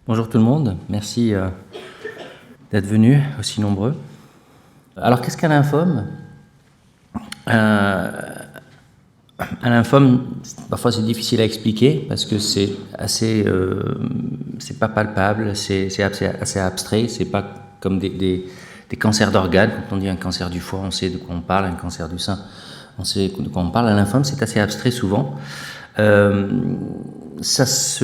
Bonjour tout le monde, merci d'être venus aussi nombreux. Alors qu'est-ce qu'un lymphome? Un lymphome, parfois c'est difficile à expliquer parce que c'est assez, c'est pas palpable, c'est assez abstrait, c'est pas comme des cancers d'organes. Quand on dit un cancer du foie, on sait de quoi on parle, un cancer du sein, on sait de quoi on parle. Un lymphome, c'est assez abstrait souvent. C'est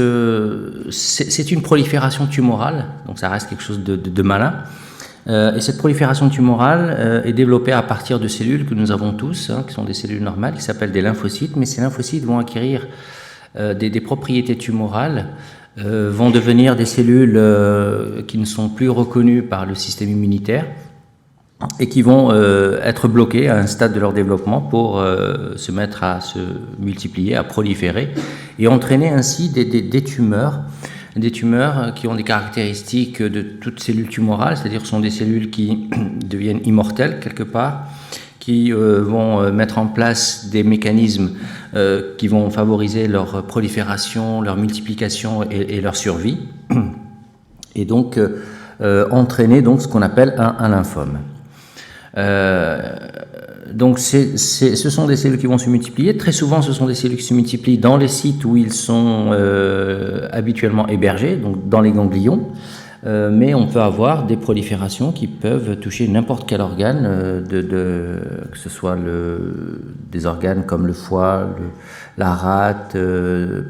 une prolifération tumorale, donc ça reste quelque chose de malin. Et cette prolifération tumorale est développée à partir de cellules que nous avons tous, qui sont des cellules normales, qui s'appellent des lymphocytes, mais ces lymphocytes vont acquérir des propriétés tumorales, vont devenir des cellules qui ne sont plus reconnues par le système immunitaire et qui vont être bloquées à un stade de leur développement pour se mettre à se multiplier, à proliférer et entraîner ainsi des tumeurs qui ont des caractéristiques de toute cellule tumorale, c'est-à-dire sont des cellules qui deviennent immortelles quelque part, qui vont mettre en place des mécanismes qui vont favoriser leur prolifération, leur multiplication et leur survie, et donc entraîner donc ce qu'on appelle un lymphome. Donc ce sont des cellules qui vont se multiplier. Très souvent, ce sont des cellules qui se multiplient dans les sites où ils sont habituellement hébergés, donc dans les ganglions. Mais on peut avoir des proliférations qui peuvent toucher n'importe quel organe, que ce soit des organes comme le foie, la rate.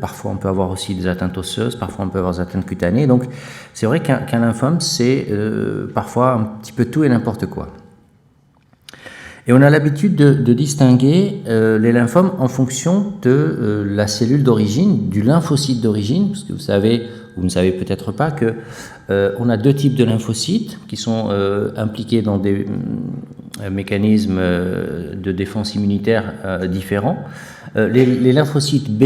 Parfois, on peut avoir aussi des atteintes osseuses, parfois on peut avoir des atteintes cutanées. Donc, c'est vrai qu'un lymphome, c'est parfois un petit peu tout et n'importe quoi. Et on a l'habitude de distinguer les lymphomes en fonction de la cellule d'origine, du lymphocyte d'origine, parce que vous ne savez peut-être pas que on a deux types de lymphocytes qui sont impliqués dans des mécanismes de défense immunitaire différents. Les lymphocytes B,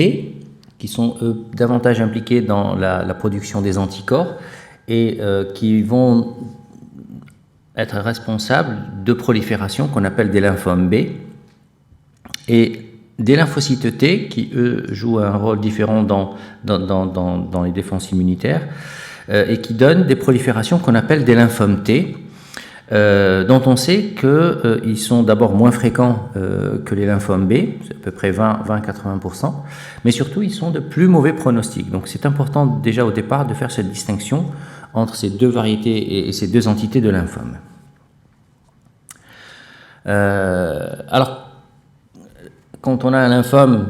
qui sont davantage impliqués dans la production des anticorps et qui vont être responsables de prolifération qu'on appelle des lymphomes B, et des lymphocytes T qui, eux, jouent un rôle différent dans les défenses immunitaires et qui donnent des proliférations qu'on appelle des lymphomes T, dont on sait qu'ils sont d'abord moins fréquents que les lymphomes B, c'est à peu près 20-80%, mais surtout ils sont de plus mauvais pronostic. Donc c'est important déjà au départ de faire cette distinction entre ces deux variétés et ces deux entités de lymphome. Alors, quand on a un lymphome,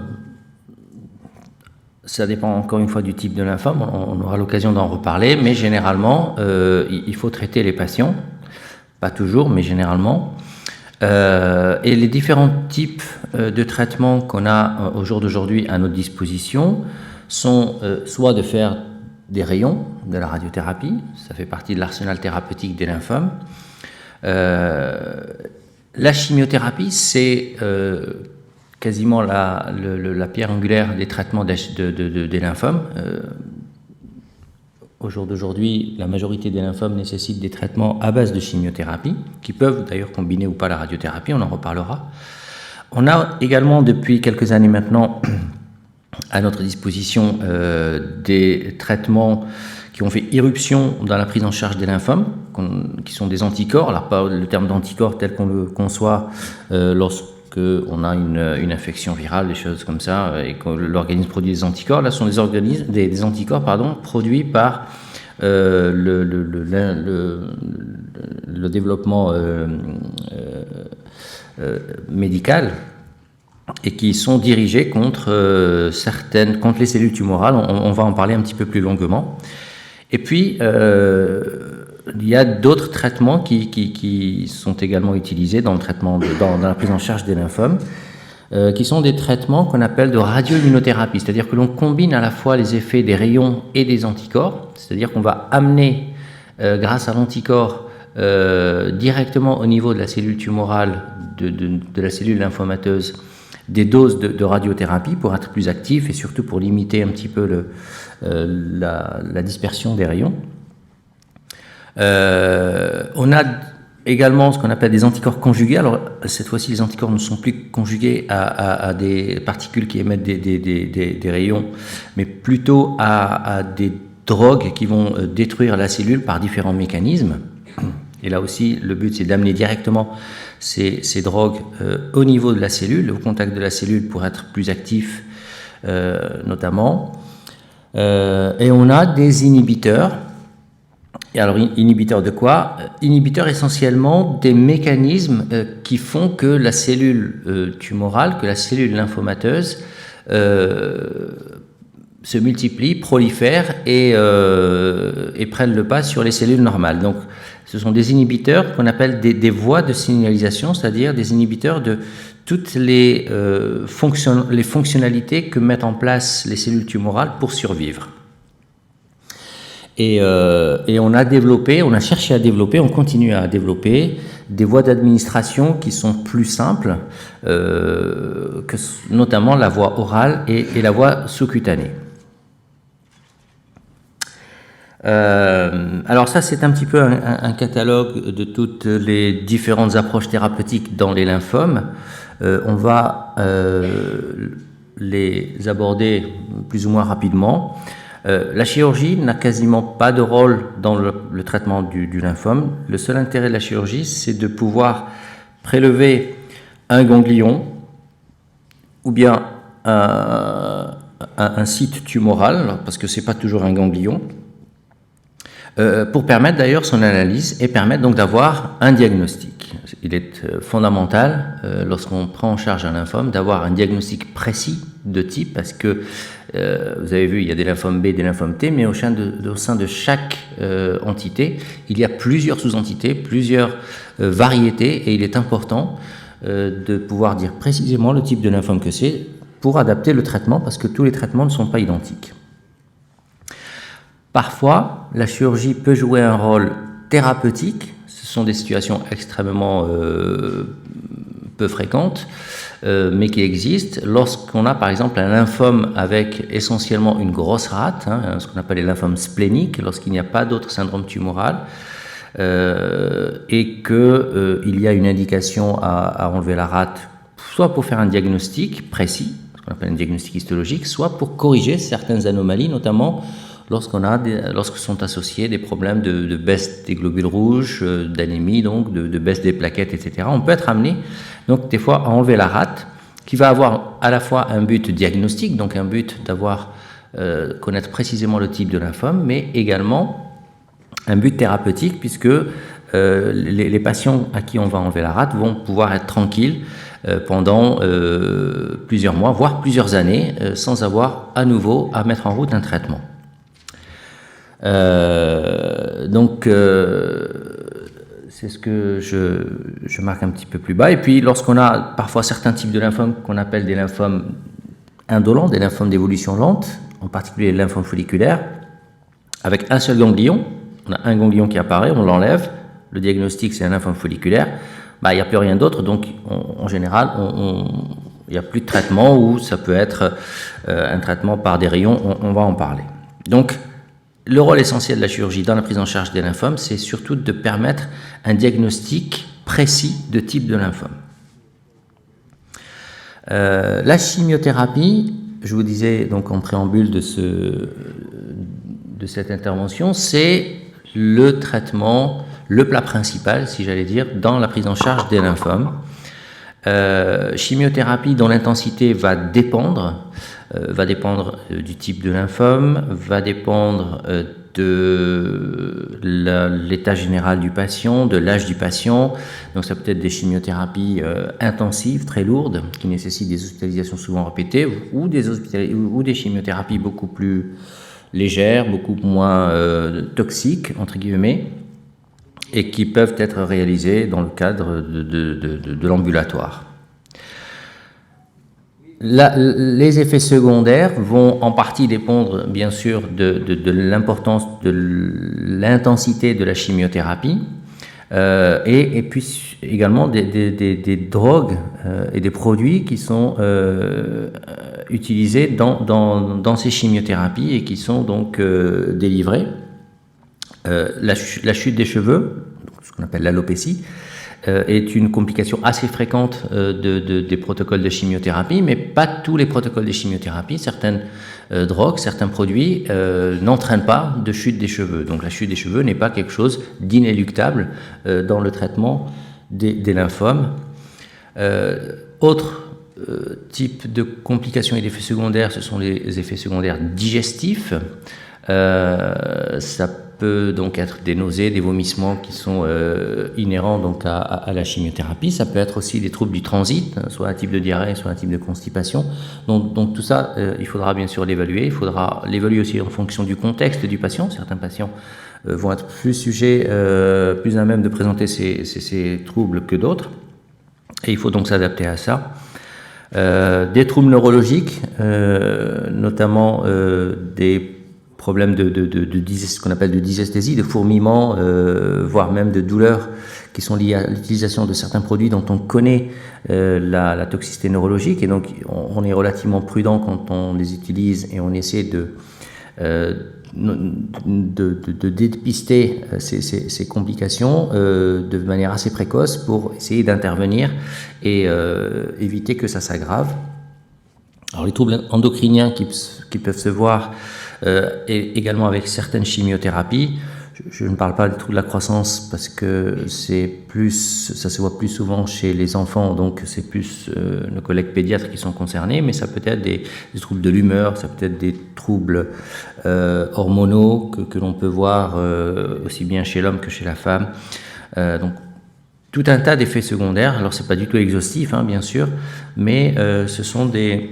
ça dépend encore une fois du type de lymphome, on aura l'occasion d'en reparler, mais généralement, il faut traiter les patients, pas toujours, mais généralement. Et les différents types de traitements qu'on a au jour d'aujourd'hui à notre disposition sont soit de faire des rayons, de la radiothérapie, ça fait partie de l'arsenal thérapeutique des lymphomes. La chimiothérapie, c'est quasiment la pierre angulaire des traitements des lymphomes. Au jour d'aujourd'hui, la majorité des lymphomes nécessitent des traitements à base de chimiothérapie, qui peuvent d'ailleurs combiner ou pas la radiothérapie, on en reparlera. On a également depuis quelques années maintenant à notre disposition des traitements qui ont fait irruption dans la prise en charge des lymphomes, qui sont des anticorps. Alors pas le terme d'anticorps tel qu'on le conçoit lorsque on a une infection virale, des choses comme ça, et que l'organisme produit des anticorps. Là, ce sont des anticorps produits par le développement médical, et qui sont dirigés contre les cellules tumorales. On va en parler un petit peu plus longuement. Et puis, il y a d'autres traitements qui sont également utilisés dans la prise en charge des lymphomes, qui sont des traitements qu'on appelle de radioimmunothérapie, c'est-à-dire que l'on combine à la fois les effets des rayons et des anticorps, c'est-à-dire qu'on va amener, grâce à l'anticorps, directement au niveau de la cellule tumorale, de la cellule lymphomateuse, des doses de radiothérapie pour être plus actif et surtout pour limiter un petit peu la dispersion des rayons. On a également ce qu'on appelle des anticorps conjugués. Alors cette fois-ci, les anticorps ne sont plus conjugués à des particules qui émettent des rayons, mais plutôt à des drogues qui vont détruire la cellule par différents mécanismes. Et là aussi, le but, c'est d'amener directement ces drogues au niveau de la cellule, au contact de la cellule pour être plus actif, notamment. Et on a des inhibiteurs. Et alors, inhibiteurs de quoi? Inhibiteurs essentiellement des mécanismes qui font que la cellule tumorale, que la cellule lymphomateuse se multiplient, prolifèrent et prennent le pas sur les cellules normales. Donc, ce sont des inhibiteurs qu'on appelle des voies de signalisation, c'est-à-dire des inhibiteurs de toutes les fonctionnalités que mettent en place les cellules tumorales pour survivre. Et on a cherché à développer, on continue à développer des voies d'administration qui sont plus simples, que notamment la voie orale et la voie sous-cutanée. Alors ça, c'est un petit peu un catalogue de toutes les différentes approches thérapeutiques dans les lymphomes. On va les aborder plus ou moins rapidement. La chirurgie n'a quasiment pas de rôle dans le traitement du lymphome. Le seul intérêt de la chirurgie, c'est de pouvoir prélever un ganglion ou bien un site tumoral, parce que ce n'est pas toujours un ganglion, pour permettre d'ailleurs son analyse et permettre donc d'avoir un diagnostic. Il est fondamental, lorsqu'on prend en charge un lymphome, d'avoir un diagnostic précis de type, parce que vous avez vu, il y a des lymphomes B, des lymphomes T, mais au sein de chaque entité, il y a plusieurs sous-entités, plusieurs variétés, et il est important de pouvoir dire précisément le type de lymphome que c'est pour adapter le traitement, parce que tous les traitements ne sont pas identiques. Parfois, la chirurgie peut jouer un rôle thérapeutique. Ce sont des situations extrêmement peu fréquentes, mais qui existent. Lorsqu'on a par exemple un lymphome avec essentiellement une grosse rate, ce qu'on appelle les lymphomes spléniques, lorsqu'il n'y a pas d'autre syndrome tumoral, et qu'il y a une indication à enlever la rate, soit pour faire un diagnostic précis, ce qu'on appelle un diagnostic histologique, soit pour corriger certaines anomalies, notamment lorsque sont associés des problèmes de baisse des globules rouges, d'anémie, donc de baisse des plaquettes, etc. On peut être amené, donc des fois, à enlever la rate, qui va avoir à la fois un but diagnostique, donc un but connaître précisément le type de lymphome, mais également un but thérapeutique, puisque les patients à qui on va enlever la rate vont pouvoir être tranquilles pendant plusieurs mois, voire plusieurs années, sans avoir à nouveau à mettre en route un traitement. C'est ce que je marque un petit peu plus bas. Et puis, lorsqu'on a parfois certains types de lymphomes qu'on appelle des lymphomes indolents, des lymphomes d'évolution lente, en particulier les lymphomes folliculaires, avec un seul ganglion, on a un ganglion qui apparaît, on l'enlève, le diagnostic c'est un lymphome folliculaire, il n'y a plus rien d'autre, donc en général, il n'y a plus de traitement, ou ça peut être un traitement par des rayons, on va en parler. Donc, le rôle essentiel de la chirurgie dans la prise en charge des lymphomes, c'est surtout de permettre un diagnostic précis de type de lymphome. La chimiothérapie, je vous disais donc en préambule de cette intervention, c'est le traitement, le plat principal, si j'allais dire, dans la prise en charge des lymphomes. Chimiothérapie dont l'intensité va dépendre du type de lymphome, va dépendre de l'état général du patient, de l'âge du patient. Donc ça peut être des chimiothérapies intensives, très lourdes, qui nécessitent des hospitalisations souvent répétées, ou des chimiothérapies beaucoup plus légères, beaucoup moins toxiques, entre guillemets, et qui peuvent être réalisées dans le cadre de l'ambulatoire. Les effets secondaires vont en partie dépendre, bien sûr, de l'importance, de l'intensité de la chimiothérapie, et puis également des drogues et des produits qui sont utilisés dans ces chimiothérapies et qui sont donc délivrés. La chute des cheveux, ce qu'on appelle l'alopécie, est une complication assez fréquente des protocoles de chimiothérapie, mais pas tous les protocoles de chimiothérapie. Certaines drogues, certains produits n'entraînent pas de chute des cheveux. Donc la chute des cheveux n'est pas quelque chose d'inéluctable dans le traitement des lymphomes. Autre type de complications et d'effets secondaires, ce sont les effets secondaires digestifs. Ça peut donc être des nausées, des vomissements qui sont inhérents donc à la chimiothérapie. Ça peut être aussi des troubles du transit, soit un type de diarrhée, soit un type de constipation. Donc tout ça, il faudra bien sûr l'évaluer. Il faudra l'évaluer aussi en fonction du contexte du patient. Certains patients vont être plus sujets, plus à même de présenter ces troubles que d'autres. Et il faut donc s'adapter à ça. Des troubles neurologiques, notamment des problèmes ce qu'on appelle de dysesthésie, de fourmillement, voire même de douleurs qui sont liées à l'utilisation de certains produits dont on connaît la toxicité neurologique. Et donc, on est relativement prudent quand on les utilise et on essaie de dépister ces complications de manière assez précoce pour essayer d'intervenir et éviter que ça s'aggrave. Alors les troubles endocriniens qui peuvent se voir et également avec certaines chimiothérapies. Je ne parle pas du trouble de la croissance parce que ça se voit plus souvent chez les enfants, donc c'est plus nos collègues pédiatres qui sont concernés, mais ça peut être des troubles de l'humeur, ça peut être des troubles hormonaux que l'on peut voir aussi bien chez l'homme que chez la femme. Donc tout un tas d'effets secondaires. Alors c'est pas du tout exhaustif, hein, bien sûr, mais ce sont des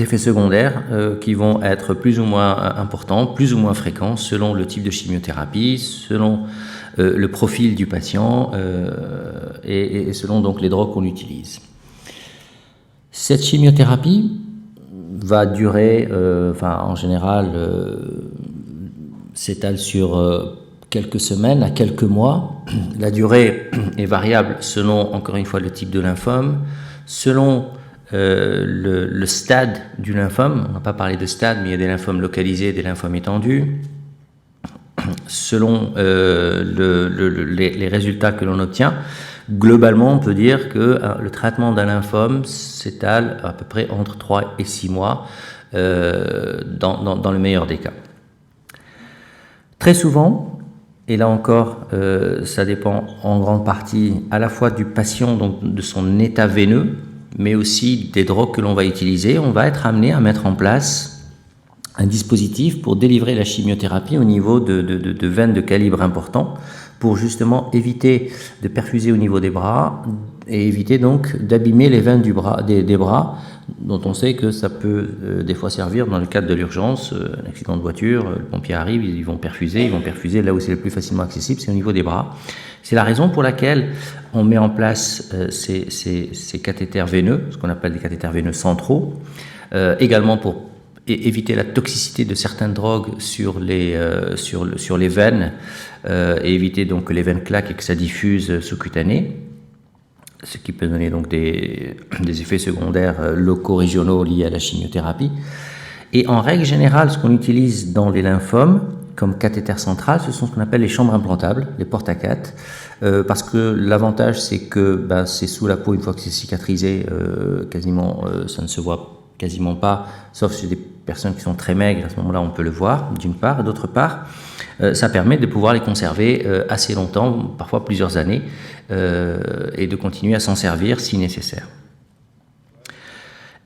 effets secondaires qui vont être plus ou moins importants, plus ou moins fréquents selon le type de chimiothérapie, selon le profil du patient et selon donc les drogues qu'on utilise. Cette chimiothérapie va durer, en général, s'étale sur quelques semaines à quelques mois. La durée est variable selon, encore une fois, le type de lymphome, selon le stade du lymphome. On n'a pas parlé de stade, mais il y a des lymphomes localisés, des lymphomes étendus. Selon les résultats que l'on obtient, globalement, on peut dire que le traitement d'un lymphome s'étale à peu près entre 3 et 6 mois dans le meilleur des cas. Très souvent, et là encore, ça dépend en grande partie à la fois du patient, donc de son état veineux, mais aussi des drogues que l'on va utiliser. On va être amené à mettre en place un dispositif pour délivrer la chimiothérapie au niveau de veines de calibre important, pour justement éviter de perfuser au niveau des bras et éviter donc d'abîmer les veines des bras, dont on sait que ça peut des fois servir dans le cadre de l'urgence, un accident de voiture, le pompier arrive, ils vont perfuser là où c'est le plus facilement accessible, c'est au niveau des bras. C'est la raison pour laquelle on met en place ces cathéters veineux, ce qu'on appelle des cathéters veineux centraux, également pour éviter la toxicité de certaines drogues sur les veines et éviter donc que les veines claquent et que ça diffuse sous-cutané, ce qui peut donner donc des effets secondaires locaux, régionaux liés à la chimiothérapie. Et en règle générale, ce qu'on utilise dans les lymphomes comme cathéter central, ce sont ce qu'on appelle les chambres implantables, les porte-à-cath, parce que l'avantage c'est que c'est sous la peau, une fois que c'est cicatrisé, quasiment ça ne se voit quasiment pas, sauf chez des personnes qui sont très maigres, à ce moment-là on peut le voir, d'une part, et d'autre part, ça permet de pouvoir les conserver assez longtemps, parfois plusieurs années, et de continuer à s'en servir si nécessaire.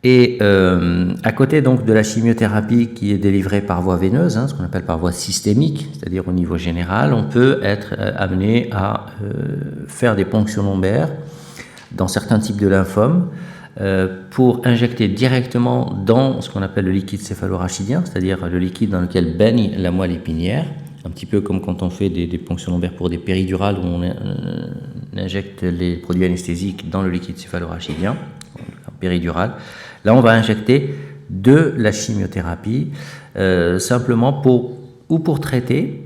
Et à côté donc de la chimiothérapie qui est délivrée par voie veineuse, ce qu'on appelle par voie systémique, c'est-à-dire au niveau général, on peut être amené à faire des ponctions lombaires dans certains types de lymphomes pour injecter directement dans ce qu'on appelle le liquide céphalorachidien, c'est-à-dire le liquide dans lequel baigne la moelle épinière, un petit peu comme quand on fait des ponctions lombaires pour des péridurales où on injecte les produits anesthésiques dans le liquide céphalorachidien, péridurale. Là, on va injecter de la chimiothérapie simplement pour traiter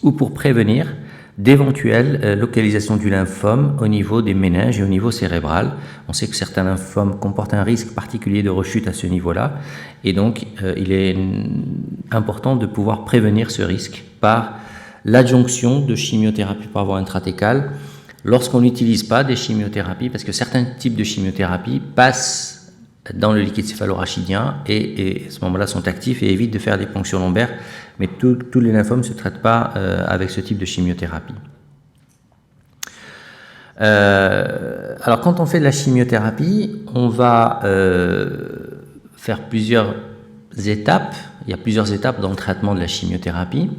ou pour prévenir d'éventuelles localisations du lymphome au niveau des méninges et au niveau cérébral. On sait que certains lymphomes comportent un risque particulier de rechute à ce niveau-là, et donc il est important de pouvoir prévenir ce risque par l'adjonction de chimiothérapie par voie intrathécale lorsqu'on n'utilise pas des chimiothérapies, parce que certains types de chimiothérapie passent dans le liquide céphalorachidien et à ce moment-là sont actifs et évitent de faire des ponctions lombaires. Mais tous les lymphomes ne se traitent pas avec ce type de chimiothérapie. Alors quand on fait de la chimiothérapie, on va faire plusieurs étapes. Il y a plusieurs étapes dans le traitement de la chimiothérapie.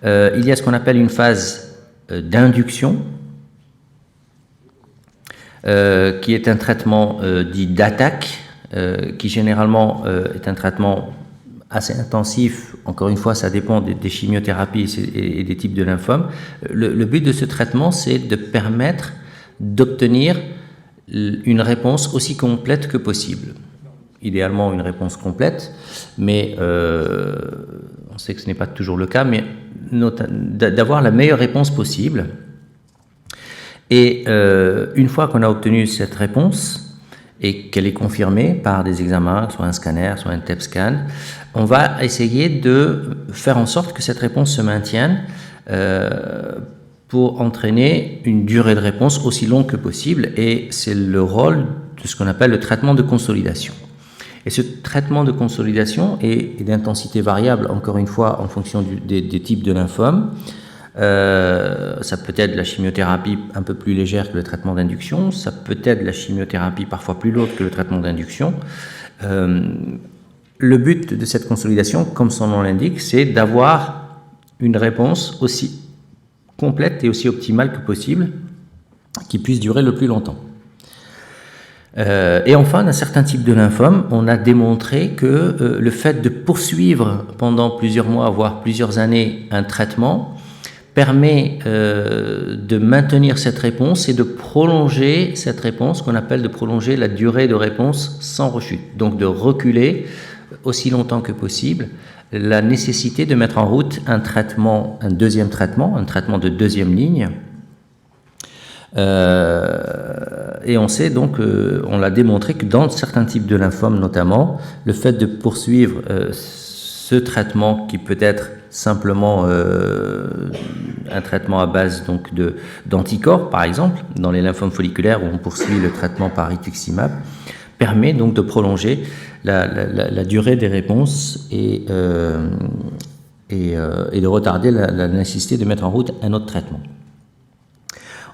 Il y a ce qu'on appelle une phase d'induction, qui est un traitement dit d'attaque, qui généralement est un traitement assez intensif. Encore une fois, ça dépend des chimiothérapies et des types de lymphomes. Le but de ce traitement, c'est de permettre d'obtenir une réponse aussi complète que possible. Idéalement, une réponse complète, mais on sait que ce n'est pas toujours le cas, mais d'avoir la meilleure réponse possible. Et une fois qu'on a obtenu cette réponse, et qu'elle est confirmée par des examens, soit un scanner, soit un TEP scan, on va essayer de faire en sorte que cette réponse se maintienne pour entraîner une durée de réponse aussi longue que possible, et c'est le rôle de ce qu'on appelle le traitement de consolidation. Et ce traitement de consolidation est d'intensité variable, encore une fois, en fonction des types de lymphomes. Ça peut être de la chimiothérapie un peu plus légère que le traitement d'induction, ça peut être de la chimiothérapie parfois plus lourde que le traitement d'induction. Le but de cette consolidation, comme son nom l'indique, c'est d'avoir une réponse aussi complète et aussi optimale que possible, qui puisse durer le plus longtemps. Et enfin, dans certains types de lymphomes, on a démontré que le fait de poursuivre pendant plusieurs mois, voire plusieurs années, un traitement permet de maintenir cette réponse et de prolonger cette réponse, qu'on appelle de prolonger la durée de réponse sans rechute. Donc de reculer aussi longtemps que possible la nécessité de mettre en route un traitement, un traitement de deuxième ligne. Et on sait donc, on l'a démontré que dans certains types de lymphomes notamment, le fait de poursuivre ce traitement qui peut être simplement un traitement à base donc d'anticorps par exemple, dans les lymphomes folliculaires où on poursuit le traitement par rituximab, permet donc de prolonger la durée des réponses et de retarder la nécessité de mettre en route un autre traitement.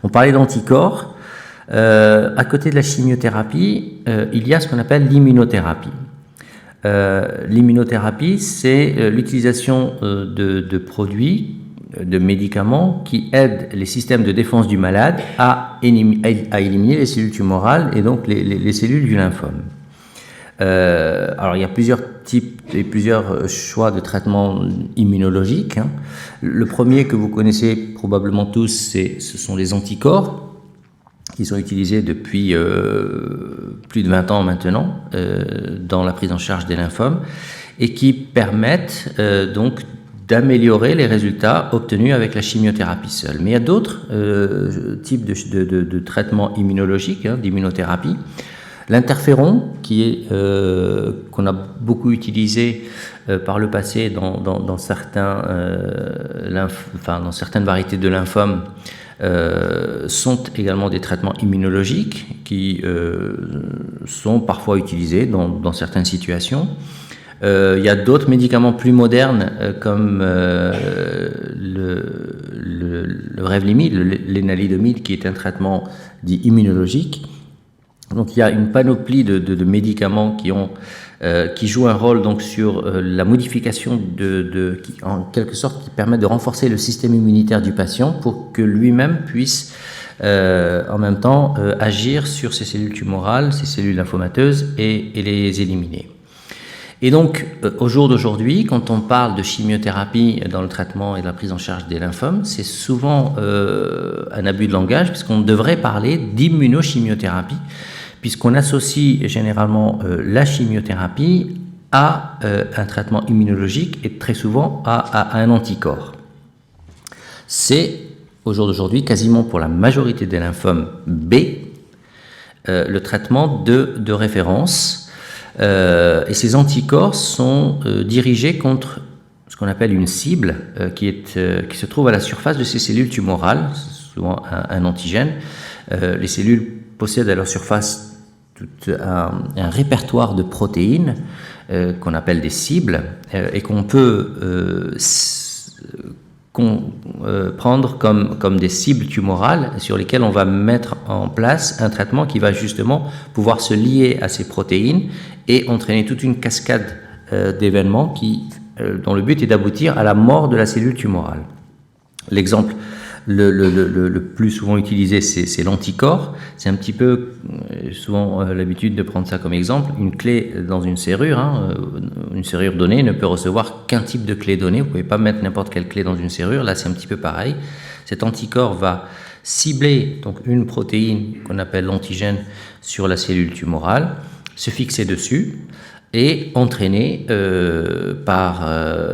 On parlait d'anticorps. À côté de la chimiothérapie, il y a ce qu'on appelle l'immunothérapie. L'immunothérapie, c'est l'utilisation de produits, de médicaments qui aident les systèmes de défense du malade à éliminer les cellules tumorales et donc les cellules du lymphome. Alors il y a plusieurs types et plusieurs choix de traitements immunologiques. Le premier que vous connaissez probablement tous, ce sont les anticorps, qui sont utilisés depuis plus de 20 ans maintenant dans la prise en charge des lymphomes et qui permettent donc d'améliorer les résultats obtenus avec la chimiothérapie seule. Mais il y a d'autres types de traitements immunologiques, d'immunothérapie. L'interféron, qu'on a beaucoup utilisé par le passé dans certaines variétés de lymphomes, sont également des traitements immunologiques qui sont parfois utilisés dans certaines situations. Il y a d'autres médicaments plus modernes comme le Revlimid, le lénalidomide, qui est un traitement dit immunologique. Donc il y a une panoplie de médicaments qui jouent un rôle donc sur la modification qui, en quelque sorte, qui permet de renforcer le système immunitaire du patient pour que lui-même puisse en même temps agir sur ces cellules tumorales, ces cellules lymphomateuses et les éliminer. Et donc au jour d'aujourd'hui, quand on parle de chimiothérapie dans le traitement et la prise en charge des lymphomes, c'est souvent un abus de langage puisqu'on devrait parler d'immunochimiothérapie, puisqu'on associe généralement la chimiothérapie à un traitement immunologique et très souvent à un anticorps. C'est, au jour d'aujourd'hui, quasiment pour la majorité des lymphomes B, le traitement de référence. Et ces anticorps sont dirigés contre ce qu'on appelle une cible qui se trouve à la surface de ces cellules tumorales, souvent un antigène. Les cellules possèdent à leur surface un répertoire de protéines qu'on appelle des cibles et qu'on peut prendre comme des cibles tumorales sur lesquelles on va mettre en place un traitement qui va justement pouvoir se lier à ces protéines et entraîner toute une cascade d'événements dont le but est d'aboutir à la mort de la cellule tumorale. L'exemple le plus souvent utilisé, c'est l'anticorps. C'est un petit peu, souvent l'habitude de prendre ça comme exemple, une clé dans une serrure. Une serrure donnée ne peut recevoir qu'un type de clé donnée. Vous ne pouvez pas mettre n'importe quelle clé dans une serrure. Là, c'est un petit peu pareil. Cet anticorps va cibler donc une protéine qu'on appelle l'antigène sur la cellule tumorale, se fixer dessus et entraîné par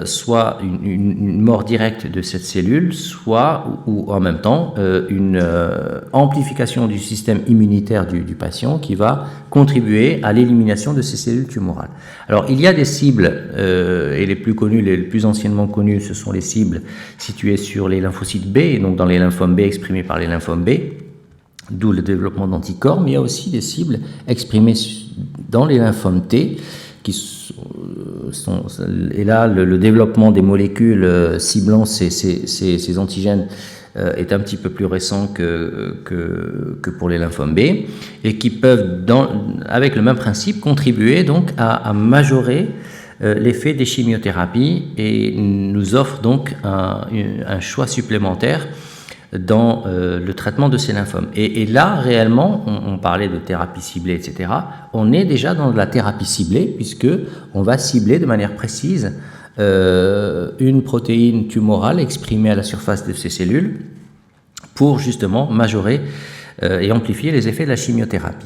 soit une mort directe de cette cellule, soit ou en même temps une amplification du système immunitaire du patient qui va contribuer à l'élimination de ces cellules tumorales. Alors il y a des cibles, et les plus connues, les plus anciennement connues, ce sont les cibles situées sur les lymphocytes B, et donc dans les lymphomes B exprimés par les lymphomes B, d'où le développement d'anticorps, mais il y a aussi des cibles exprimées dans les lymphomes T, et là le développement des molécules ciblant ces antigènes est un petit peu plus récent que pour les lymphomes B, et qui peuvent, avec le même principe, contribuer donc à majorer l'effet des chimiothérapies et nous offre donc un choix supplémentaire dans le traitement de ces lymphomes. Et là, réellement, on parlait de thérapie ciblée, etc. On est déjà dans de la thérapie ciblée, puisque on va cibler de manière précise une protéine tumorale exprimée à la surface de ces cellules pour justement majorer et amplifier les effets de la chimiothérapie.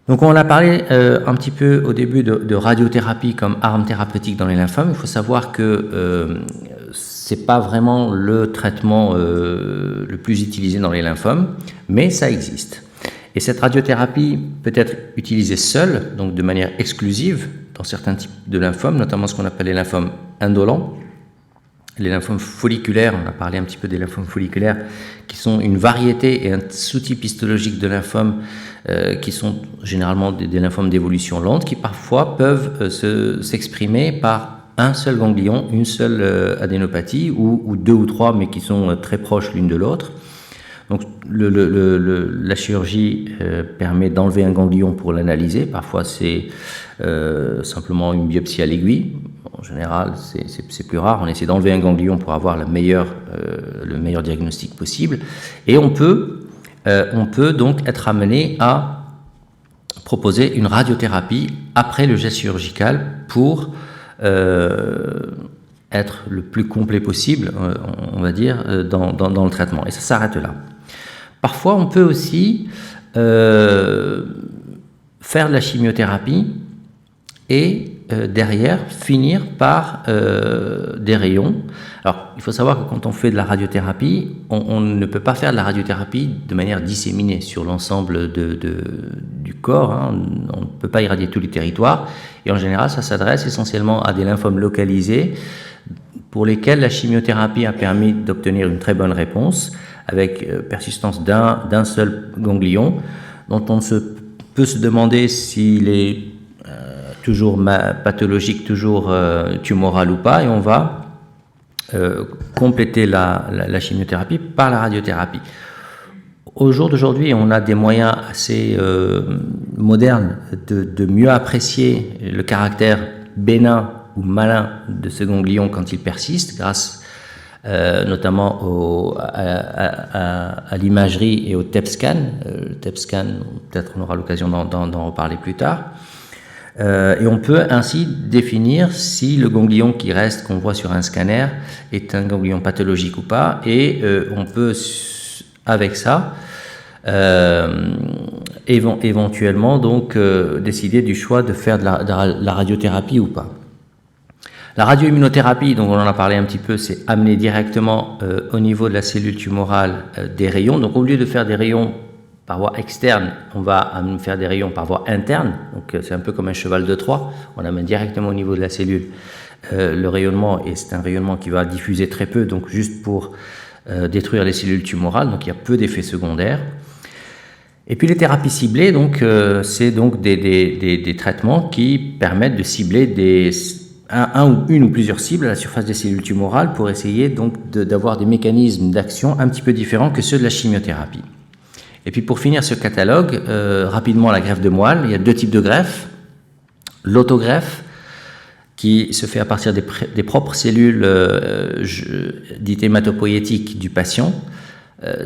Donc on a parlé un petit peu au début de radiothérapie comme arme thérapeutique dans les lymphomes. Il faut savoir que c'est pas vraiment le traitement le plus utilisé dans les lymphomes, mais ça existe. Et cette radiothérapie peut être utilisée seule, donc de manière exclusive, dans certains types de lymphomes, notamment ce qu'on appelle les lymphomes indolents. Les lymphomes folliculaires, on a parlé un petit peu des lymphomes folliculaires, qui sont une variété et un sous-type histologique de lymphomes qui sont généralement des lymphomes d'évolution lente, qui parfois peuvent s'exprimer par un seul ganglion, une seule adénopathie, ou deux ou trois, mais qui sont très proches l'une de l'autre. Donc la chirurgie permet d'enlever un ganglion pour l'analyser. Parfois c'est simplement une biopsie à l'aiguille. En général c'est plus rare. On essaie d'enlever un ganglion pour avoir le meilleur diagnostic possible. Et on peut donc être amené à proposer une radiothérapie après le geste chirurgical pour être le plus complet possible, on va dire, dans le traitement. Et ça s'arrête là. Parfois, on peut aussi faire de la chimiothérapie et derrière finir par des rayons. Alors, il faut savoir que quand on fait de la radiothérapie, on ne peut pas faire de la radiothérapie de manière disséminée sur l'ensemble du corps. On ne peut pas irradier tous les territoires. Et en général, ça s'adresse essentiellement à des lymphomes localisés pour lesquels la chimiothérapie a permis d'obtenir une très bonne réponse avec persistance d'un seul ganglion, dont on peut se demander s'il est toujours pathologique, toujours tumoral ou pas, et on va compléter la chimiothérapie par la radiothérapie. Au jour d'aujourd'hui, on a des moyens assez modernes de mieux apprécier le caractère bénin ou malin de ce ganglion quand il persiste, grâce notamment à l'imagerie et au TEP scan. Le TEP scan, peut-être on aura l'occasion d'en reparler plus tard. Et on peut ainsi définir si le ganglion qui reste, qu'on voit sur un scanner, est un ganglion pathologique ou pas, et on peut, avec ça, éventuellement donc décider du choix de faire de la radiothérapie ou pas. La radioimmunothérapie, donc on en a parlé un petit peu, c'est amener directement au niveau de la cellule tumorale des rayons. Donc au lieu de faire des rayons par voie externe, on va faire des rayons par voie interne. Donc c'est un peu comme un cheval de Troie. On amène directement au niveau de la cellule le rayonnement, et c'est un rayonnement qui va diffuser très peu, donc juste pour détruire les cellules tumorales. Donc il y a peu d'effets secondaires. Et puis les thérapies ciblées, donc, c'est donc des traitements qui permettent de cibler une ou plusieurs cibles à la surface des cellules tumorales pour essayer donc d'avoir des mécanismes d'action un petit peu différents que ceux de la chimiothérapie. Et puis pour finir ce catalogue, rapidement la greffe de moelle, il y a 2 types de greffes. L'autogreffe, qui se fait à partir des propres cellules dites hématopoïétiques du patient.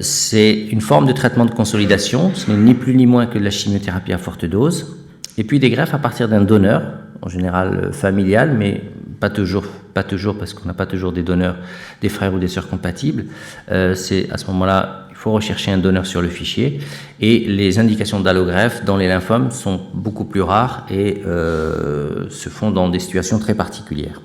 C'est une forme de traitement de consolidation, ce n'est ni plus ni moins que de la chimiothérapie à forte dose. Et puis des greffes à partir d'un donneur, en général familial, mais pas toujours parce qu'on n'a pas toujours des donneurs, des frères ou des sœurs compatibles. C'est à ce moment-là, il faut rechercher un donneur sur le fichier. Et les indications d'allogreffe dans les lymphomes sont beaucoup plus rares et se font dans des situations très particulières.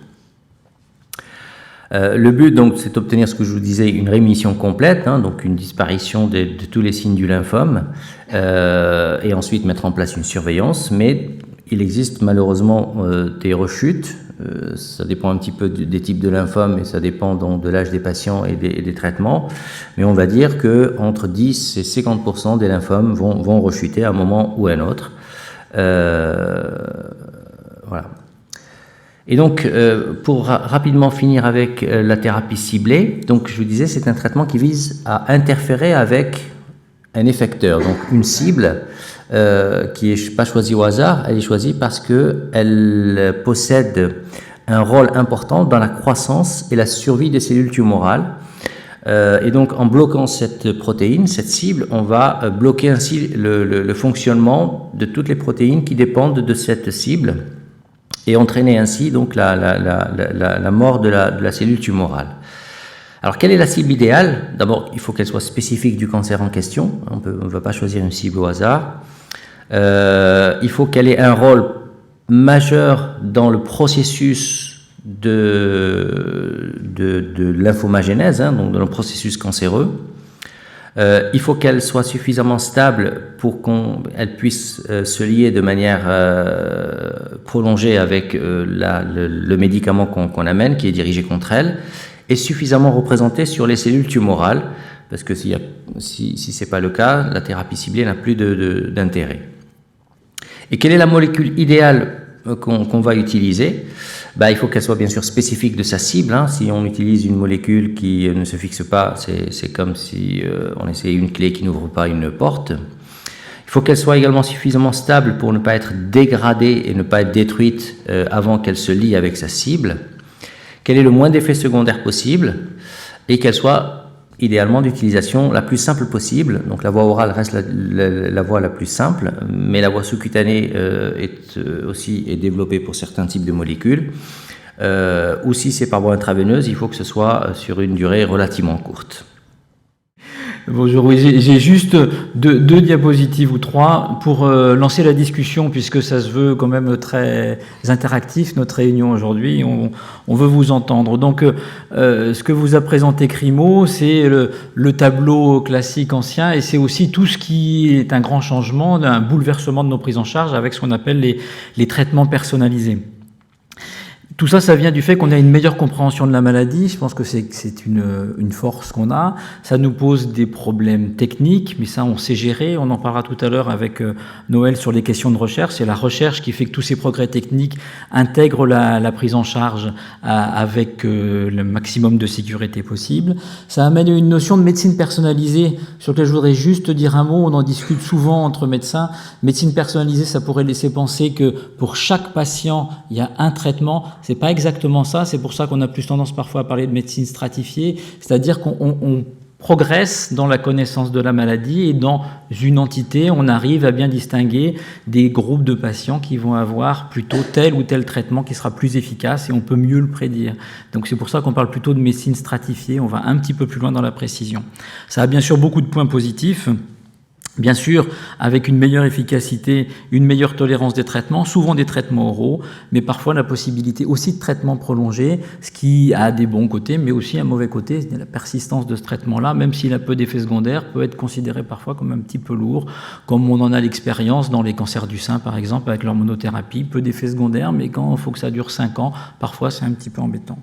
Le but, donc, c'est d'obtenir ce que je vous disais, une rémission complète, donc une disparition de tous les signes du lymphome, et ensuite mettre en place une surveillance. Mais il existe malheureusement des rechutes. Ça dépend un petit peu des types de lymphomes et ça dépend donc de l'âge des patients et des traitements. Mais on va dire que entre 10 et 50% des lymphomes vont rechuter à un moment ou à un autre. Voilà. Et donc, pour rapidement finir avec la thérapie ciblée, donc je vous disais, c'est un traitement qui vise à interférer avec un effecteur, donc une cible qui n'est pas choisie au hasard, elle est choisie parce qu'elle possède un rôle important dans la croissance et la survie des cellules tumorales. Et donc, en bloquant cette protéine, cette cible, on va bloquer ainsi le fonctionnement de toutes les protéines qui dépendent de cette cible et entraîner ainsi donc la mort de la cellule tumorale. Alors, quelle est la cible idéale? D'abord, il faut qu'elle soit spécifique du cancer en question. On ne va pas choisir une cible au hasard. Il faut qu'elle ait un rôle majeur dans le processus de lymphomagénèse, donc dans le processus cancéreux. Il faut qu'elle soit suffisamment stable pour qu'elle puisse se lier de manière prolongée avec le médicament qu'on amène, qui est dirigé contre elle, et suffisamment représentée sur les cellules tumorales, parce que si ce n'est pas le cas, la thérapie ciblée n'a plus d'intérêt. Et quelle est la molécule idéale qu'on va utiliser? Il faut qu'elle soit bien sûr spécifique de sa cible. Si on utilise une molécule qui ne se fixe pas, c'est comme si on essayait une clé qui n'ouvre pas une porte. Il faut qu'elle soit également suffisamment stable pour ne pas être dégradée et ne pas être détruite avant qu'elle se lie avec sa cible. Qu'elle ait le moins d'effets secondaires possible et qu'elle soit idéalement d'utilisation la plus simple possible. Donc la voie orale reste la voie la plus simple, mais la voie sous-cutanée est développée pour certains types de molécules. Ou si c'est par voie intraveineuse, il faut que ce soit sur une durée relativement courte. Bonjour, oui, j'ai juste deux diapositives ou 3 pour lancer la discussion, puisque ça se veut quand même très interactif, notre réunion aujourd'hui. On veut vous entendre. Donc, ce que vous a présenté Crimo, c'est le tableau classique ancien, et c'est aussi tout ce qui est un grand changement, un bouleversement de nos prises en charge avec ce qu'on appelle les traitements personnalisés. Tout ça, ça vient du fait qu'on a une meilleure compréhension de la maladie. Je pense que c'est une force qu'on a. Ça nous pose des problèmes techniques, mais ça, on sait gérer. On en parlera tout à l'heure avec Noël sur les questions de recherche. C'est la recherche qui fait que tous ces progrès techniques intègrent la prise en charge avec le maximum de sécurité possible. Ça amène une notion de médecine personnalisée sur laquelle je voudrais juste dire un mot. On en discute souvent entre médecins. Médecine personnalisée, ça pourrait laisser penser que pour chaque patient, il y a un traitement. C'est pas exactement ça, c'est pour ça qu'on a plus tendance parfois à parler de médecine stratifiée, c'est-à-dire qu'on progresse dans la connaissance de la maladie et dans une entité, on arrive à bien distinguer des groupes de patients qui vont avoir plutôt tel ou tel traitement qui sera plus efficace et on peut mieux le prédire. Donc c'est pour ça qu'on parle plutôt de médecine stratifiée, on va un petit peu plus loin dans la précision. Ça a bien sûr beaucoup de points positifs. Bien sûr, avec une meilleure efficacité, une meilleure tolérance des traitements, souvent des traitements oraux, mais parfois la possibilité aussi de traitements prolongés, ce qui a des bons côtés, mais aussi un mauvais côté, c'est la persistance de ce traitement-là, même s'il a peu d'effets secondaires, peut être considéré parfois comme un petit peu lourd, comme on en a l'expérience dans les cancers du sein, par exemple, avec l'hormonothérapie, peu d'effets secondaires, mais quand il faut que ça dure 5 ans, parfois c'est un petit peu embêtant.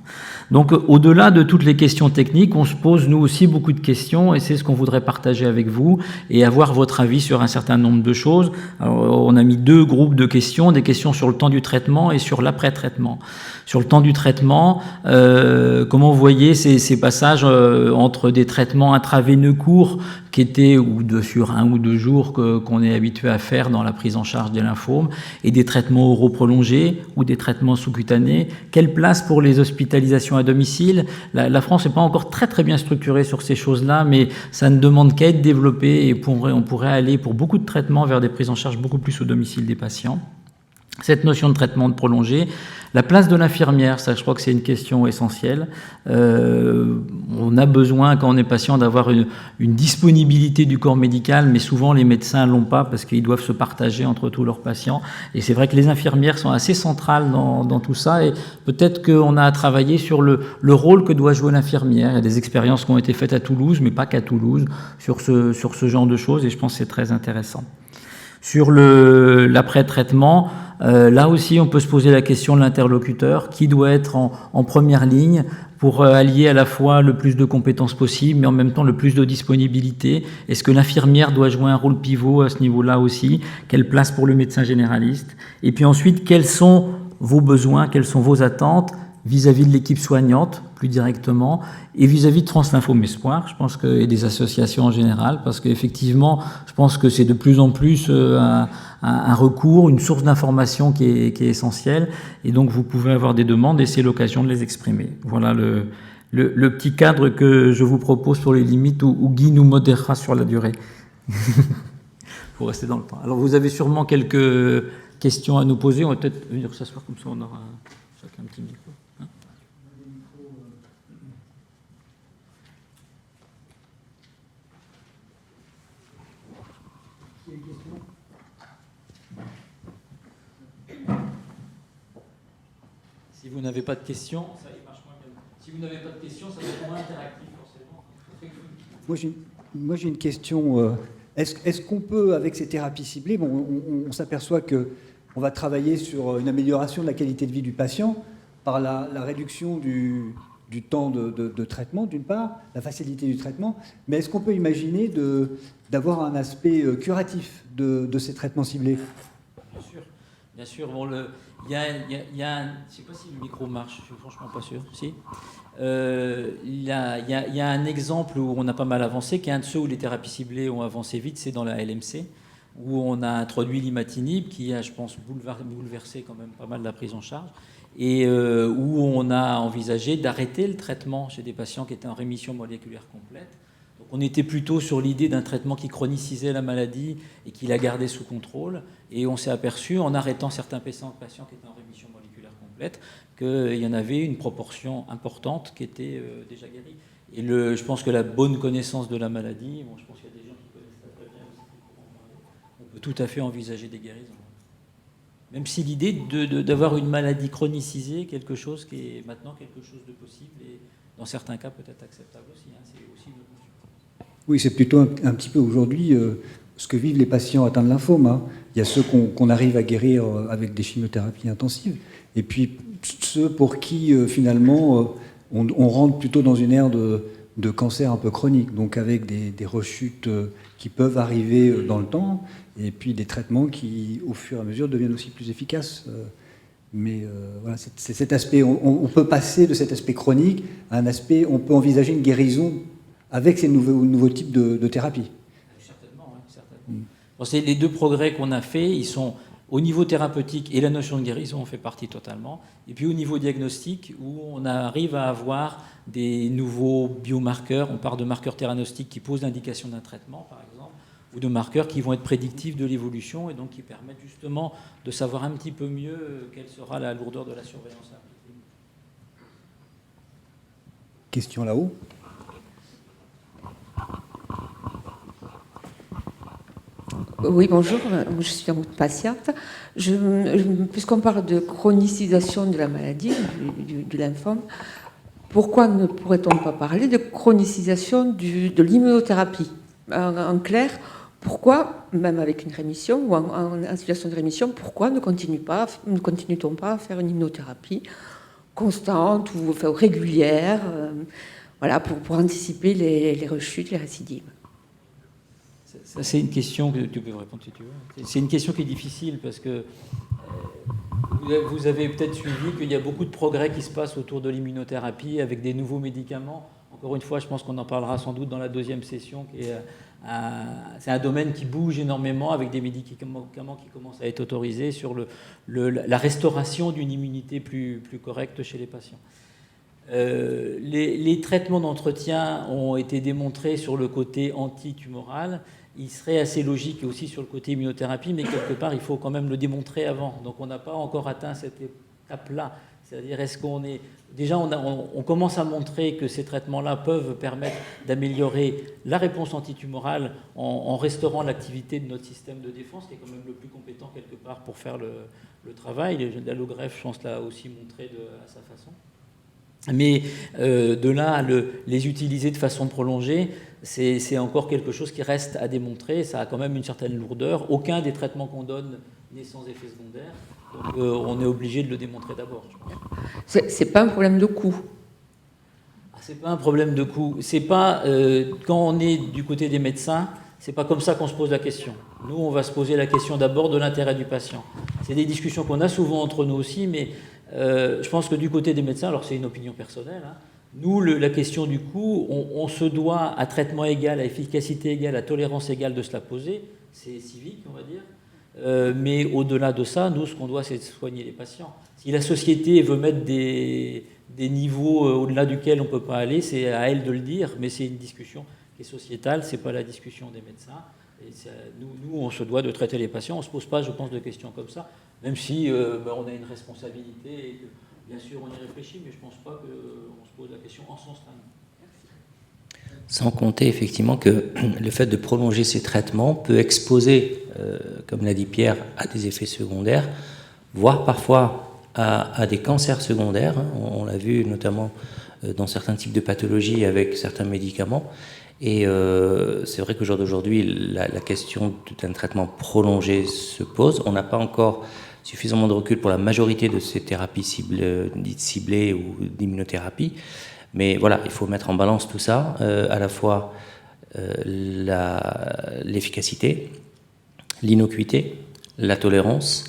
Donc, au-delà de toutes les questions techniques, on se pose, nous aussi, beaucoup de questions, et c'est ce qu'on voudrait partager avec vous, et avoir votre avis sur un certain nombre de choses. Alors, on a mis 2 groupes de questions, des questions sur le temps du traitement et sur l'après-traitement. Sur le temps du traitement, comment vous voyez ces passages entre des traitements intraveineux courts qui étaient sur 1 ou 2 jours qu'on est habitué à faire dans la prise en charge des lymphomes, et des traitements oraux prolongés ou des traitements sous-cutanés? Quelle place pour les hospitalisations à domicile? La France n'est pas encore très très bien structurée sur ces choses-là, mais ça ne demande qu'à être développé, et on pourrait aller pour beaucoup de traitements vers des prises en charge beaucoup plus au domicile des patients. Cette notion de traitement prolongé, la place de l'infirmière, ça je crois que c'est une question essentielle. On a besoin, quand on est patient, d'avoir une disponibilité du corps médical, mais souvent les médecins ne l'ont pas parce qu'ils doivent se partager entre tous leurs patients. Et c'est vrai que les infirmières sont assez centrales dans tout ça, et peut-être qu'on a à travailler sur le rôle que doit jouer l'infirmière. Il y a des expériences qui ont été faites à Toulouse, mais pas qu'à Toulouse, sur ce genre de choses, et je pense que c'est très intéressant. Sur l'après-traitement, là aussi, on peut se poser la question de l'interlocuteur, qui doit être en première ligne pour allier à la fois le plus de compétences possible, mais en même temps le plus de disponibilité. Est-ce que l'infirmière doit jouer un rôle pivot à ce niveau-là aussi? Quelle place pour le médecin généraliste? Et puis ensuite, quels sont vos besoins, quelles sont vos attentes vis-à-vis de l'équipe soignante, plus directement, et vis-à-vis de France Lymphome Espoir, je pense et des associations en général, parce qu'effectivement, je pense que c'est de plus en plus un recours, une source d'information qui est essentielle, et donc vous pouvez avoir des demandes, et c'est l'occasion de les exprimer. Voilà le petit cadre que je vous propose sur les limites, où Guy nous modérera sur la durée. Faut rester dans le temps. Alors vous avez sûrement quelques questions à nous poser, on va peut-être venir s'asseoir, comme ça on aura chacun un petit micro. Si vous n'avez pas de questions, ça marche moins bien. Si vous n'avez pas de questions, ça va être moins interactif forcément. Moi j'ai une question. Est-ce qu'on peut, avec ces thérapies ciblées, on s'aperçoit qu'on va travailler sur une amélioration de la qualité de vie du patient par la réduction du temps de traitement, d'une part, la facilité du traitement, mais est-ce qu'on peut imaginer d'avoir un aspect curatif de ces traitements ciblés? Bien sûr. Bon, il y a un, je ne sais pas si le micro marche, je suis franchement pas sûr. Si. Il y a un exemple où on a pas mal avancé, qui est un de ceux où les thérapies ciblées ont avancé vite, c'est dans la LMC, où on a introduit l'imatinib, qui a, je pense, bouleversé quand même pas mal la prise en charge, et où on a envisagé d'arrêter le traitement chez des patients qui étaient en rémission moléculaire complète. Donc on était plutôt sur l'idée d'un traitement qui chronicisait la maladie et qui la gardait sous contrôle, et on s'est aperçu, en arrêtant certains patients qui étaient en rémission moléculaire complète, qu'il y en avait une proportion importante qui était déjà guérie. Et je pense que la bonne connaissance de la maladie, je pense qu'il y a des gens qui connaissent ça très bien aussi, on peut tout à fait envisager des guérisons. Même si l'idée d'avoir une maladie chronicisée, quelque chose qui est maintenant quelque chose de possible, et dans certains cas peut-être acceptable aussi, c'est aussi une option. Oui, c'est plutôt un petit peu aujourd'hui ce que vivent les patients atteints de lymphome. Il y a ceux qu'on arrive à guérir avec des chimiothérapies intensives, et puis ceux pour qui finalement on rentre plutôt dans une ère de cancer un peu chronique, donc avec des rechutes qui peuvent arriver dans le temps, et puis des traitements qui, au fur et à mesure, deviennent aussi plus efficaces. Mais voilà, c'est cet aspect, on peut passer de cet aspect chronique à un aspect, on peut envisager une guérison avec ces nouveaux types de thérapies. Certainement, oui, certainement. Bon, c'est les 2 progrès qu'on a faits, ils sont au niveau thérapeutique, et la notion de guérison en fait partie totalement, et puis au niveau diagnostic, où on arrive à avoir des nouveaux biomarqueurs, on part de marqueurs théranostiques qui posent l'indication d'un traitement, par exemple, ou de marqueurs qui vont être prédictifs de l'évolution, et donc qui permettent justement de savoir un petit peu mieux quelle sera la lourdeur de la surveillance. Question là-haut. Oui, bonjour, je suis patiente. Puisqu'on parle de chronicisation de la maladie, du lymphome, pourquoi ne pourrait-on pas parler de chronicisation de l'immunothérapie? En clair, pourquoi, même avec une rémission ou en situation de rémission, pourquoi ne continue-t-on pas à faire une immunothérapie constante ou régulière, voilà, pour anticiper les rechutes, les récidives? Ça, c'est une question que tu peux répondre si tu veux. C'est une question qui est difficile parce que vous avez peut-être suivi qu'il y a beaucoup de progrès qui se passent autour de l'immunothérapie avec des nouveaux médicaments. Encore une fois, je pense qu'on en parlera sans doute dans la deuxième session. C'est un domaine qui bouge énormément avec des médicaments qui commencent à être autorisés sur la restauration d'une immunité plus correcte chez les patients. Les traitements d'entretien ont été démontrés sur le côté antitumoral. Il serait assez logique aussi sur le côté immunothérapie, mais quelque part, il faut quand même le démontrer avant. Donc on n'a pas encore atteint cette étape-là. C'est-à-dire, est-ce qu'on est... Déjà, on commence à montrer que ces traitements-là peuvent permettre d'améliorer la réponse antitumorale en restaurant l'activité de notre système de défense, qui est quand même le plus compétent quelque part pour faire le travail. L'allogreffe, je pense, l'a aussi montré à sa façon. Mais de là à les utiliser de façon prolongée, c'est encore quelque chose qui reste à démontrer. Ça a quand même une certaine lourdeur. Aucun des traitements qu'on donne n'est sans effet secondaire. Donc on est obligé de le démontrer d'abord. C'est pas un problème de coût. C'est pas un problème de coût. C'est pas quand on est du côté des médecins, c'est pas comme ça qu'on se pose la question. Nous, on va se poser la question d'abord de l'intérêt du patient. C'est des discussions qu'on a souvent entre nous aussi, mais je pense que du côté des médecins, alors c'est une opinion personnelle, hein, nous, la question du coût, on se doit à traitement égal, à efficacité égale, à tolérance égale de se la poser. C'est civique, on va dire. Mais au-delà de ça, nous, ce qu'on doit, c'est de soigner les patients. Si la société veut mettre des niveaux au-delà duquel on ne peut pas aller, c'est à elle de le dire, mais c'est une discussion qui est sociétale, ce n'est pas la discussion des médecins. Et nous, on se doit de traiter les patients, on ne se pose pas, je pense, de questions comme ça, même si on a une responsabilité et que, bien sûr, on y réfléchit, mais je ne pense pas qu'on se pose la question en son stade. Sans compter effectivement que le fait de prolonger ces traitements peut exposer, comme l'a dit Pierre, à des effets secondaires, voire parfois à des cancers secondaires. On l'a vu notamment dans certains types de pathologies avec certains médicaments. Et c'est vrai qu'au jour d'aujourd'hui, la question d'un traitement prolongé se pose. On n'a pas encore suffisamment de recul pour la majorité de ces thérapies dites ciblées ou d'immunothérapie. Mais voilà, il faut mettre en balance tout ça, à la fois l'efficacité, l'innocuité, la tolérance,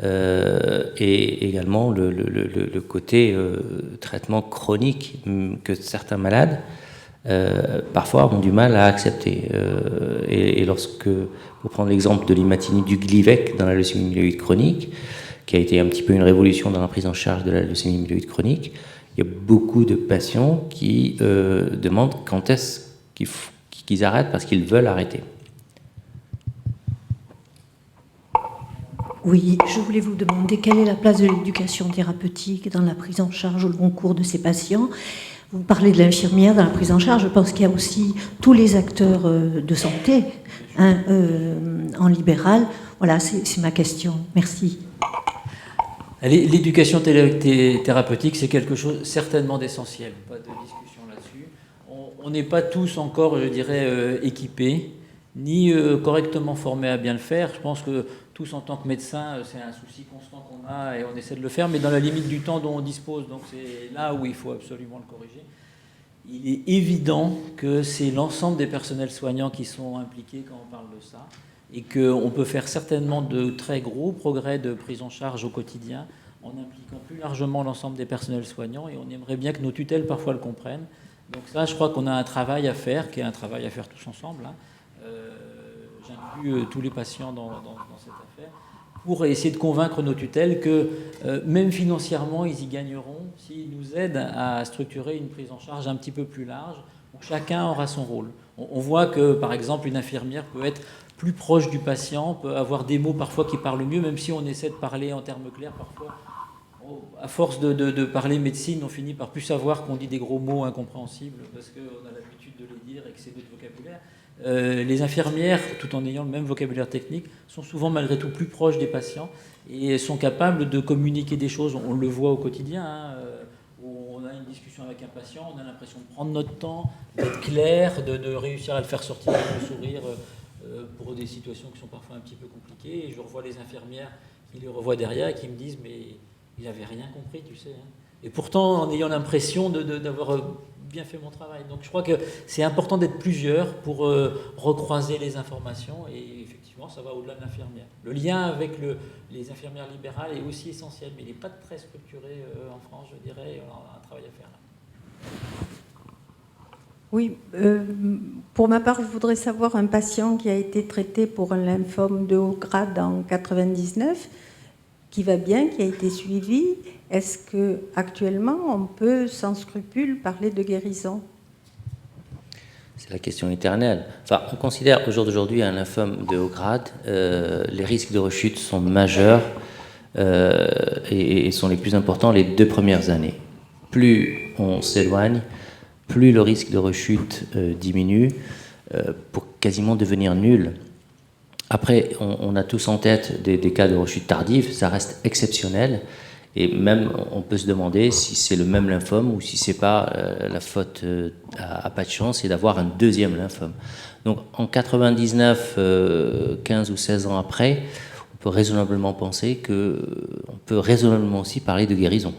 et également le côté traitement chronique que certains malades parfois ont du mal à accepter. Et lorsque, pour prendre l'exemple de l'imatinib du Glivec dans la leucémie myéloïde chronique, qui a été un petit peu une révolution dans la prise en charge de la leucémie myéloïde chronique, il y a beaucoup de patients qui demandent quand est-ce qu'ils arrêtent parce qu'ils veulent arrêter. Oui, je voulais vous demander quelle est la place de l'éducation thérapeutique dans la prise en charge au long cours de ces patients. Vous parlez de l'infirmière dans la prise en charge, je pense qu'il y a aussi tous les acteurs de santé en libéral. Voilà, c'est ma question. Merci. L'éducation thérapeutique, c'est quelque chose certainement d'essentiel, pas de discussion là-dessus. On n'est pas tous encore, je dirais, équipés, ni correctement formés à bien le faire. Je pense que tous, en tant que médecins, c'est un souci constant qu'on a et on essaie de le faire, mais dans la limite du temps dont on dispose. Donc c'est là où il faut absolument le corriger. Il est évident que c'est l'ensemble des personnels soignants qui sont impliqués quand on parle de ça, et qu'on peut faire certainement de très gros progrès de prise en charge au quotidien en impliquant plus largement l'ensemble des personnels soignants, et on aimerait bien que nos tutelles parfois le comprennent. Donc ça, je crois qu'on a un travail à faire, qui est un travail à faire tous ensemble. J'inclus tous les patients dans cette affaire, pour essayer de convaincre nos tutelles que même financièrement, ils y gagneront s'ils nous aident à structurer une prise en charge un petit peu plus large, où chacun aura son rôle. On voit que, par exemple, une infirmière peut être plus proche du patient, peut avoir des mots parfois qui parlent mieux, même si on essaie de parler en termes clairs parfois. À force de parler médecine, on finit par plus savoir qu'on dit des gros mots incompréhensibles parce qu'on a l'habitude de les dire et que c'est notre vocabulaire. Les infirmières, tout en ayant le même vocabulaire technique, sont souvent malgré tout plus proches des patients et sont capables de communiquer des choses. On le voit au quotidien, où on a une discussion avec un patient, on a l'impression de prendre notre temps, d'être clair, de réussir à le faire sortir avec le sourire pour des situations qui sont parfois un petit peu compliquées. Et je revois les infirmières qui les revoient derrière et qui me disent « mais il n'avait rien compris, tu sais ». Et pourtant, en ayant l'impression d'avoir bien fait mon travail. Donc je crois que c'est important d'être plusieurs pour recroiser les informations et effectivement ça va au-delà de l'infirmière. Le lien avec les infirmières libérales est aussi essentiel, mais il n'est pas très structuré en France, je dirais, on a un travail à faire là. Oui, pour ma part, je voudrais savoir un patient qui a été traité pour un lymphome de haut grade en 99, qui va bien, qui a été suivi. Est-ce que actuellement on peut sans scrupule parler de guérison? C'est la question éternelle. Enfin, on considère au jour d'aujourd'hui un lymphome de haut grade, les risques de rechute sont majeurs et sont les plus importants les 2 premières années. Plus on s'éloigne, plus le risque de rechute diminue pour quasiment devenir nul. Après, on a tous en tête des cas de rechute tardive, ça reste exceptionnel, et même on peut se demander si c'est le même lymphome ou si c'est pas la faute à pas de chance et d'avoir un deuxième lymphome. Donc en 99, 15 ou 16 ans après, on peut raisonnablement penser qu'on peut raisonnablement aussi parler de guérison.